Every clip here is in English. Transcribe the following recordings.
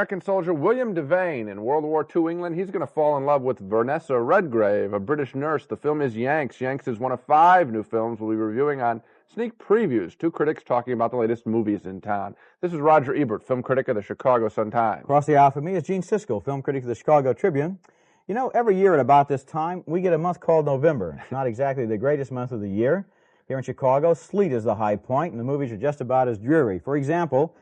American soldier William Devane in World War II England. He's going to fall in love with Vanessa Redgrave, a British nurse. The film is Yanks. Yanks is one of 5 new films we'll be reviewing on Sneak Previews. 2 critics talking about the latest movies in town. This is Roger Ebert, film critic of the Chicago Sun-Times. Across the aisle from me is Gene Siskel, film critic of the Chicago Tribune. You know, every year at about this time, we get a month called November. It's not exactly the greatest month of the year. Here in Chicago, sleet is the high point, and the movies are just about as dreary. For example,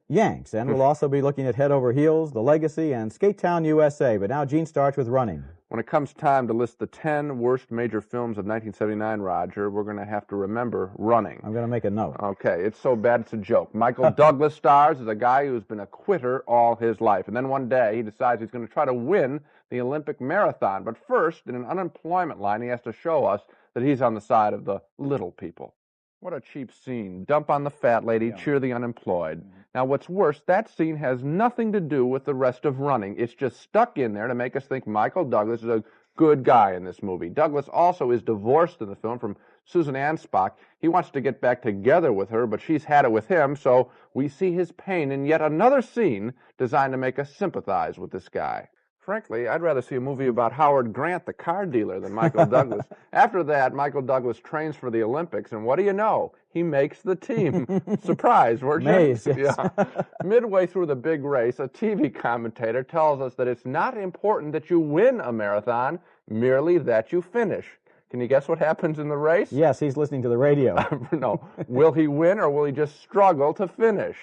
Yanks, and we'll also be looking at Head Over Heels, The Legacy, and Skate Town, USA. But now Gene starts with Running. When it comes time to list the 10 worst major films of 1979, Roger, we're going to have to remember Running. I'm going to make a note. Okay, it's so bad it's a joke. Michael Douglas stars as a guy who's been a quitter all his life. And then one day he decides he's going to try to win the Olympic marathon. But first, in an unemployment line, he has to show us that he's on the side of the little people. What a cheap scene. Dump on the fat lady, cheer the unemployed. Now, what's worse, that scene has nothing to do with the rest of Running. It's just stuck in there to make us think Michael Douglas is a good guy in this movie. Douglas also is divorced in the film from Susan Anspach. He wants to get back together with her, but she's had it with him, so we see his pain in yet another scene designed to make us sympathize with this guy. Frankly, I'd rather see a movie about Howard Grant, the car dealer, than Michael Douglas. After that, Michael Douglas trains for the Olympics, and what do you know? He makes the team. Surprise, weren't you? Maze, yes. Yeah. Midway through the big race, a TV commentator tells us that it's not important that you win a marathon, merely that you finish. Can you guess what happens in the race? Yes, he's listening to the radio. No. Will he win, or will he just struggle to finish?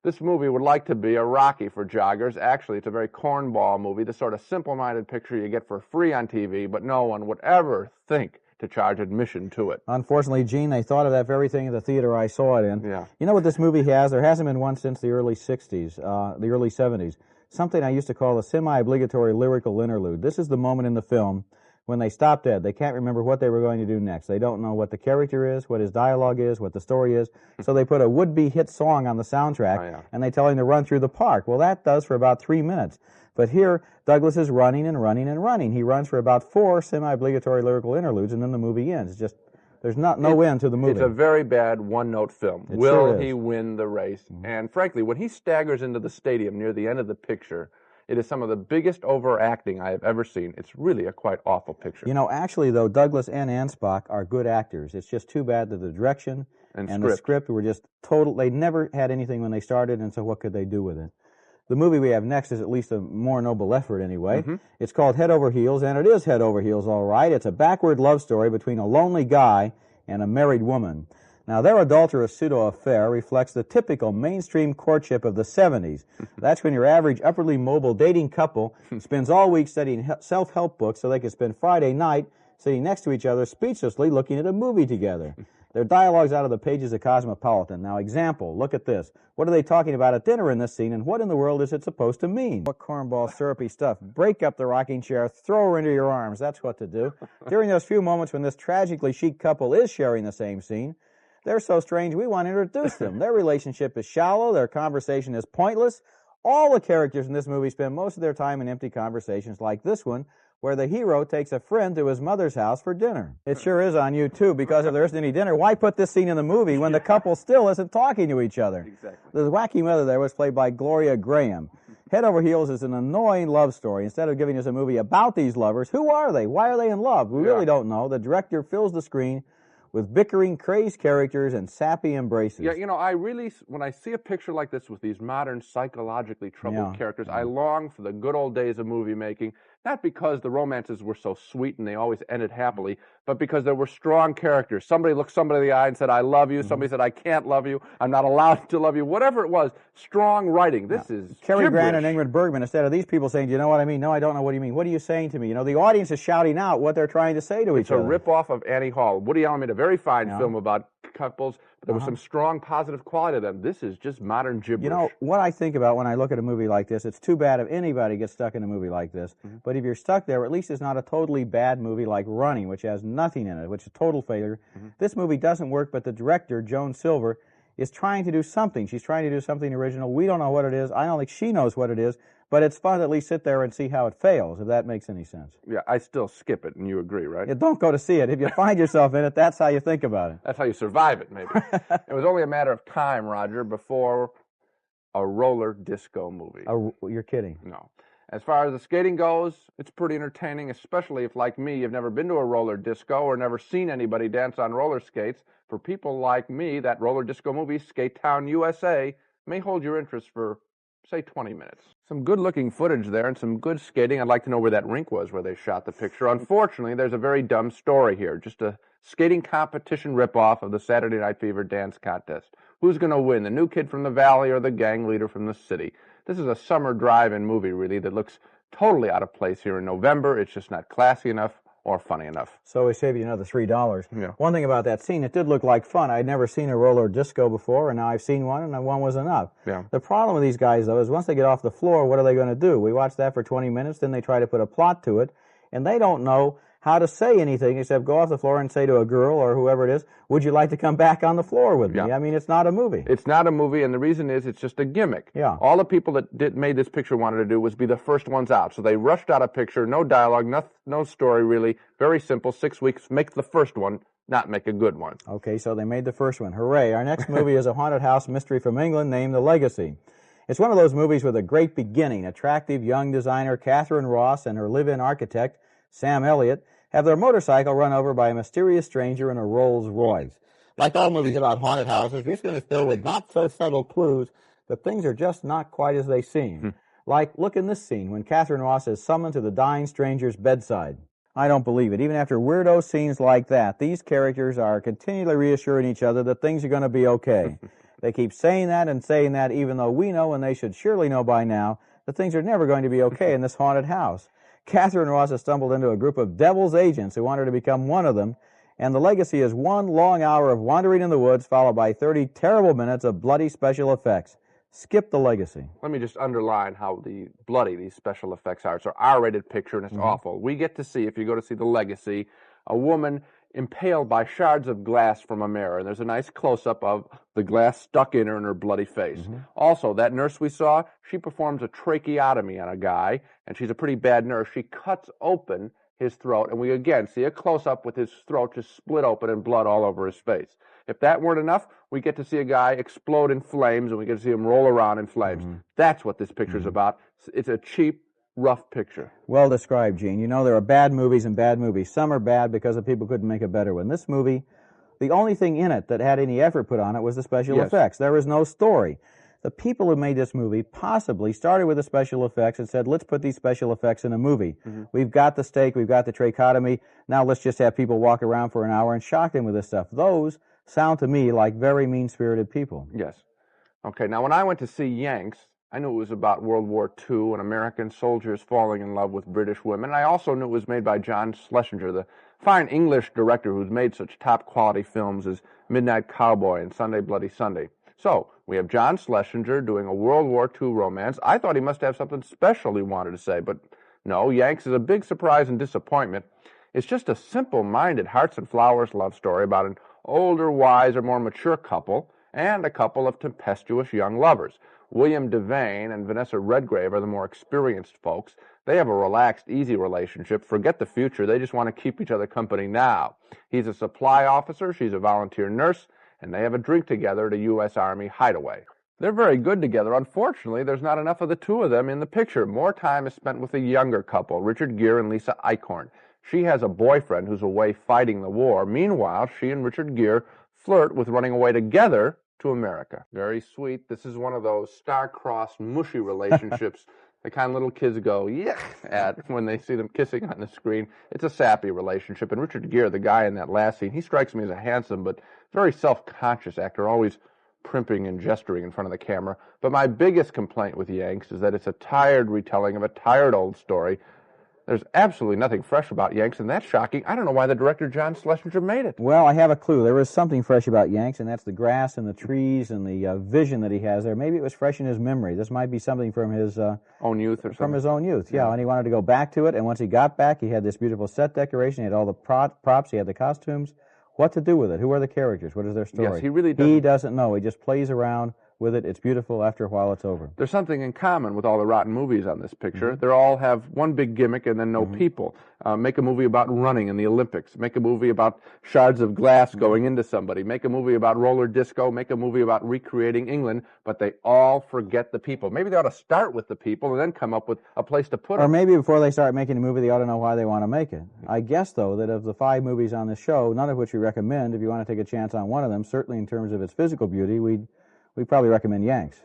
This movie would like to be a Rocky for joggers. Actually, it's a very cornball movie, the sort of simple-minded picture you get for free on TV, but no one would ever think to charge admission to it. Unfortunately, Gene, they thought of that very thing at the theater I saw it in. Yeah. You know what this movie has? There hasn't been one since the early 60s, the early 70s. Something I used to call a semi-obligatory lyrical interlude. This is the moment in the film when they stop dead. They can't remember what they were going to do next. They don't know what the character is, what his dialogue is, what the story is. So they put a would-be hit song on the soundtrack, and they tell him to run through the park. Well, that does for about 3 minutes. But here, Douglas is running and running and running. He runs for about 4 semi-obligatory lyrical interludes, and then the movie ends. It's just, there's no end to the movie. It's a very bad one-note film. Will he win the race? And frankly, when he staggers into the stadium near the end of the picture, it is some of the biggest overacting I have ever seen. It's really a quite awful picture. You know, actually, though, Douglas and Anspach are good actors. It's just too bad that the direction and the script were just total. They never had anything when they started, and so what could they do with it? The movie we have next is at least a more noble effort anyway. It's called Head Over Heels, and it is head over heels, all right. It's a backward love story between a lonely guy and a married woman. Now, their adulterous pseudo-affair reflects the typical mainstream courtship of the 70s. That's when your average upwardly mobile dating couple spends all week studying self-help books so they can spend Friday night sitting next to each other speechlessly looking at a movie together. Their dialogue's out of the pages of Cosmopolitan. Now, example, look at this. What are they talking about at dinner in this scene, and what in the world is it supposed to mean? What cornball syrupy stuff. Break up the rocking chair, throw her into your arms. That's what to do. During those few moments when this tragically chic couple is sharing the same scene, they're so strange we want to introduce them. Their relationship is shallow. Their conversation is pointless. All the characters in this movie spend most of their time in empty conversations like this one, where the hero takes a friend to his mother's house for dinner. It sure is on you, too, because if there isn't any dinner, why put this scene in the movie when the couple still isn't talking to each other? Exactly. The wacky mother there was played by Gloria Graham. Head Over Heels is an annoying love story. Instead of giving us a movie about these lovers, who are they? Why are they in love? We really don't know. The director fills the screen with bickering, crazed characters and sappy embraces. Yeah, you know, when I see a picture like this with these modern, psychologically troubled characters, I long for the good old days of movie making, not because the romances were so sweet and they always ended happily, but because there were strong characters. Somebody looked somebody in the eye and said, I love you. Somebody said, I can't love you. I'm not allowed to love you. Whatever it was, strong writing. This is Cary Grant and Ingrid Bergman, instead of these people saying, do you know what I mean? No, I don't know what you mean. What are you saying to me? You know, the audience is shouting out what they're trying to say to each other. It's a rip-off of Annie Hall. Woody Allen made a very fine film about couples, but there was some strong positive quality to them. This is just modern gibberish. You know, what I think about when I look at a movie like this, it's too bad if anybody gets stuck in a movie like this, but if you're stuck there, at least it's not a totally bad movie like Running, which has nothing in it, which is a total failure. This movie doesn't work, but the director, Joan Silver, is trying to do something. She's trying to do something original. We don't know what it is. I don't think she knows what it is, but it's fun to at least sit there and see how it fails, if that makes any sense. Yeah, I still skip it, and you agree, right? Yeah, don't go to see it. If you find yourself in it, that's how you think about it. That's how you survive it, maybe. It was only a matter of time, Roger, before a roller disco movie. You're kidding. No. As far as the skating goes, it's pretty entertaining, especially if, like me, you've never been to a roller disco or never seen anybody dance on roller skates. For people like me, that roller disco movie, Skate Town, USA, may hold your interest for, say, 20 minutes. Some good-looking footage there and some good skating. I'd like to know where that rink was where they shot the picture. Unfortunately, there's a very dumb story here. Just a skating competition ripoff of the Saturday Night Fever dance contest. Who's going to win, the new kid from the valley or the gang leader from the city? This is a summer drive-in movie, really, that looks totally out of place here in November. It's just not classy enough or funny enough. So we saved you another $3. Yeah. One thing about that scene, it did look like fun. I'd never seen a roller disco before, and now I've seen one, and one was enough. Yeah. The problem with these guys, though, is once they get off the floor, what are they going to do? We watch that for 20 minutes, then they try to put a plot to it, and they don't know how to say anything except go off the floor and say to a girl or whoever it is, would you like to come back on the floor with me? I mean, it's not a movie. It's not a movie, and the reason is it's just a gimmick. Yeah. All the people that made this picture wanted to do was be the first ones out. So they rushed out a picture, no dialogue, no story really, very simple, 6 weeks, make the first one, not make a good one. Okay, so they made the first one. Hooray. Our next movie is a haunted house mystery from England named The Legacy. It's one of those movies with a great beginning. Attractive young designer Catherine Ross and her live-in architect, Sam Elliott, have their motorcycle run over by a mysterious stranger in a Rolls Royce. Like all movies about haunted houses, this one is filled with not-so-subtle clues, but things are just not quite as they seem. Like, look in this scene when Catherine Ross is summoned to the dying stranger's bedside. I don't believe it. Even after weirdo scenes like that, these characters are continually reassuring each other that things are going to be okay. They keep saying that, even though we know, and they should surely know by now, that things are never going to be okay in this haunted house. Catherine Ross has stumbled into a group of devil's agents who want her to become one of them, and The Legacy is one long hour of wandering in the woods followed by 30 terrible minutes of bloody special effects. Skip The Legacy. Let me just underline how bloody these special effects are. It's an R-rated picture, and it's awful. We get to see, if you go to see The Legacy, a woman impaled by shards of glass from a mirror. And there's a nice close-up of the glass stuck in her and her bloody face. Also, that nurse we saw, she performs a tracheotomy on a guy, and she's a pretty bad nurse. She cuts open his throat, and we again see a close-up with his throat just split open and blood all over his face. If that weren't enough, we get to see a guy explode in flames, and we get to see him roll around in flames. That's what this picture's about. It's a cheap, rough picture. Well described, Gene. You know, there are bad movies and bad movies. Some are bad because the people couldn't make a better one. This movie, the only thing in it that had any effort put on it was the special effects. There was no story. The people who made this movie possibly started with the special effects and said, let's put these special effects in a movie. We've got the stake, we've got the tracheotomy, now let's just have people walk around for an hour and shock them with this stuff. Those sound to me like very mean-spirited people. Yes. Okay, now when I went to see Yanks, I knew it was about World War II and American soldiers falling in love with British women. I also knew it was made by John Schlesinger, the fine English director who's made such top-quality films as Midnight Cowboy and Sunday Bloody Sunday. So, we have John Schlesinger doing a World War II romance. I thought he must have something special he wanted to say, but no, Yanks is a big surprise and disappointment. It's just a simple-minded Hearts and Flowers love story about an older, wiser, more mature couple and a couple of tempestuous young lovers. William Devane and Vanessa Redgrave are the more experienced folks. They have a relaxed, easy relationship. Forget the future. They just want to keep each other company now. He's a supply officer. She's a volunteer nurse. And they have a drink together at a U.S. Army hideaway. They're very good together. Unfortunately, there's not enough of the two of them in the picture. More time is spent with a younger couple, Richard Gere and Lisa Eichhorn. She has a boyfriend who's away fighting the war. Meanwhile, she and Richard Gere flirt with running away together to America. Very sweet. This is one of those star-crossed, mushy relationships. The kind little kids go, yeah, at when they see them kissing on the screen. It's a sappy relationship. And Richard Gere, the guy in that last scene, he strikes me as a handsome but very self-conscious actor, always primping and gesturing in front of the camera. But my biggest complaint with Yanks is that it's a tired retelling of a tired old story. There's absolutely nothing fresh about Yanks, and that's shocking. I don't know why the director, John Schlesinger, made it. Well, I have a clue. There is something fresh about Yanks, and that's the grass and the trees and the vision that he has there. Maybe it was fresh in his memory. This might be something from his own youth or something. From his own youth, yeah. And he wanted to go back to it, and once he got back, he had this beautiful set decoration. He had all the props. He had the costumes. What to do with it? Who are the characters? What is their story? Yes, he really doesn't. He doesn't know. He just plays around with it. It's beautiful. After a while, it's over. There's something in common with all the rotten movies on this picture. They all have one big gimmick and then no people. Make a movie about running in the Olympics. Make a movie about shards of glass going into somebody. Make a movie about roller disco. Make a movie about recreating England. But they all forget the people. Maybe they ought to start with the people and then come up with a place to put them. Or maybe before they start making a movie, they ought to know why they want to make it. I guess, though, that of the 5 movies on this show, none of which we recommend, if you want to take a chance on one of them, certainly in terms of its physical beauty, we'd probably recommend Yanks.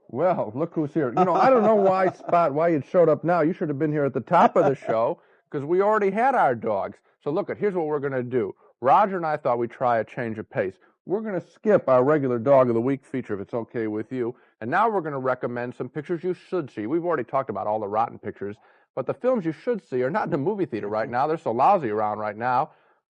Well, look who's here. You know, I don't know why you showed up now. You should have been here at the top of the show because we already had our dogs. So look, here's what we're going to do. Roger and I thought we'd try a change of pace. We're going to skip our regular Dog of the Week feature if it's okay with you. And now we're going to recommend some pictures you should see. We've already talked about all the rotten pictures, but the films you should see are not in the movie theater right now. They're so lousy around right now.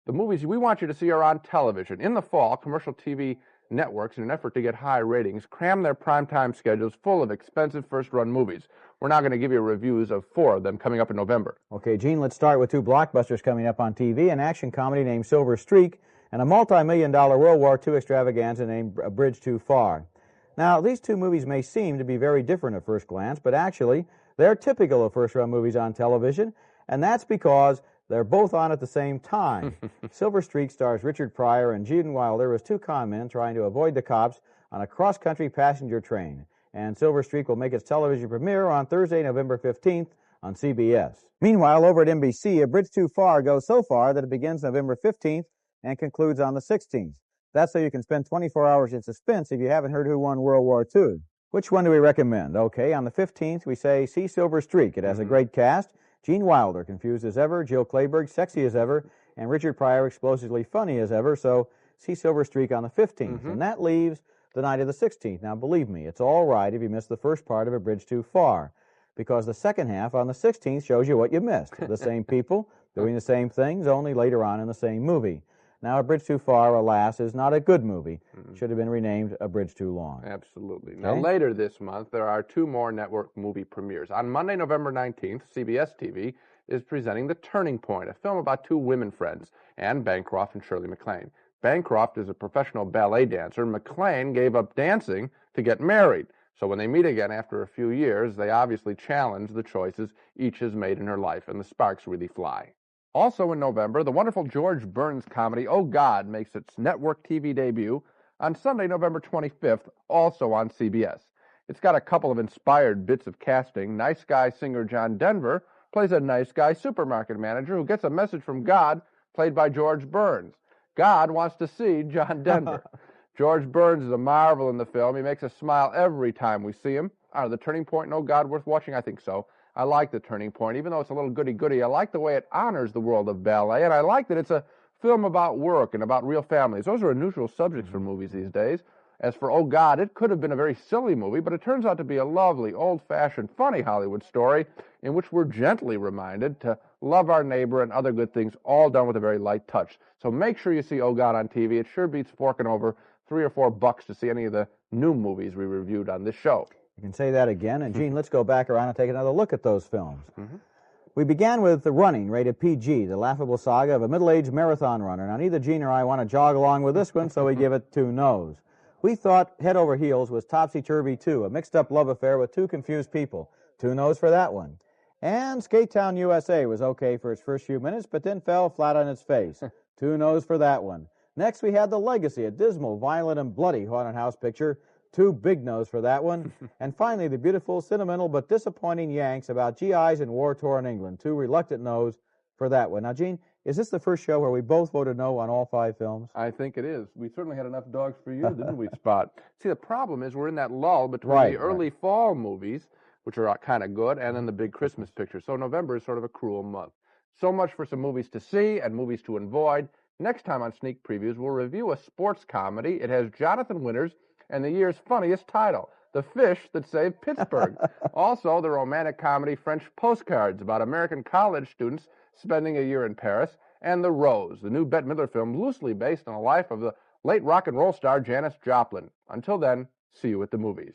The movies we want you to see are on television. In the fall, commercial TV networks, in an effort to get high ratings, cram their primetime schedules full of expensive first-run movies. We're now going to give you reviews of 4 of them coming up in November. Okay, Gene, let's start with 2 blockbusters coming up on TV, an action comedy named Silver Streak, and a multi-million-dollar World War II extravaganza named A Bridge Too Far. Now, these 2 movies may seem to be very different at first glance, but actually, they're typical of first-run movies on television, and that's because they're both on at the same time. Silver Streak stars Richard Pryor and Gene Wilder as 2 con men trying to avoid the cops on a cross-country passenger train. And Silver Streak will make its television premiere on Thursday, November 15th on CBS. Meanwhile, over at NBC, A Bridge Too Far goes so far that it begins November 15th and concludes on the 16th. That's so you can spend 24 hours in suspense if you haven't heard who won World War II. Which one do we recommend? Okay, on the 15th, we say see Silver Streak. It has a great cast. Gene Wilder, confused as ever, Jill Clayburgh, sexy as ever, and Richard Pryor, explosively funny as ever, so see Silver Streak on the 15th. And that leaves the night of the 16th. Now, believe me, it's all right if you missed the first part of A Bridge Too Far, because the second half on the 16th shows you what you missed. The same people doing the same things, only later on in the same movie. Now, A Bridge Too Far, alas, is not a good movie. It should have been renamed A Bridge Too Long. Absolutely. Okay? Now, later this month, there are 2 more network movie premieres. On Monday, November 19th, CBS TV is presenting The Turning Point, a film about 2 women friends, Anne Bancroft and Shirley MacLaine. Bancroft is a professional ballet dancer, and MacLaine gave up dancing to get married. So when they meet again after a few years, they obviously challenge the choices each has made in her life, and the sparks really fly. Also in November, the wonderful George Burns comedy Oh God makes its network TV debut on Sunday, November 25th, also on CBS. It's got a couple of inspired bits of casting. Nice guy singer John Denver plays a nice guy supermarket manager who gets a message from God, played by George Burns. God wants to see John Denver. George Burns is a marvel in the film. He makes us smile every time we see him. Are The Turning Point and Oh God worth watching? I think so. I like The Turning Point. Even though it's a little goody-goody, I like the way it honors the world of ballet, and I like that it's a film about work and about real families. Those are unusual subjects for movies these days. As for Oh God, it could have been a very silly movie, but it turns out to be a lovely, old-fashioned, funny Hollywood story in which we're gently reminded to love our neighbor and other good things, all done with a very light touch. So make sure you see Oh God on TV. It sure beats forking over $3 or $4 to see any of the new movies we reviewed on this show. You can say that again. And, Gene, let's go back around and take another look at those films. We began with The Running, rated PG, the laughable saga of a middle-aged marathon runner. Now, neither Gene or I want to jog along with this one, so we give it 2 no's. We thought Head Over Heels was Topsy-Turvy 2, a mixed-up love affair with 2 confused people. 2 no's for that one. And Skate Town, USA was okay for its first few minutes, but then fell flat on its face. 2 no's for that one. Next, we had The Legacy, a dismal, violent, and bloody haunted house picture. 2 big no's for that one. And finally, the beautiful, sentimental, but disappointing Yanks about GIs in war-torn England. 2 reluctant no's for that one. Now, Gene, is this the first show where we both voted no on all 5 films? I think it is. We certainly had enough dogs for you, didn't we, Spot? See, the problem is we're in that lull between the early fall movies, which are kind of good, and then the big Christmas picture. So November is sort of a cruel month. So much for some movies to see and movies to avoid. Next time on Sneak Previews, we'll review a sports comedy. It has Jonathan Winters and the year's funniest title, The Fish That Saved Pittsburgh. Also, the romantic comedy French Postcards about American college students spending a year in Paris, and The Rose, the new Bette Midler film loosely based on the life of the late rock and roll star Janis Joplin. Until then, see you at the movies.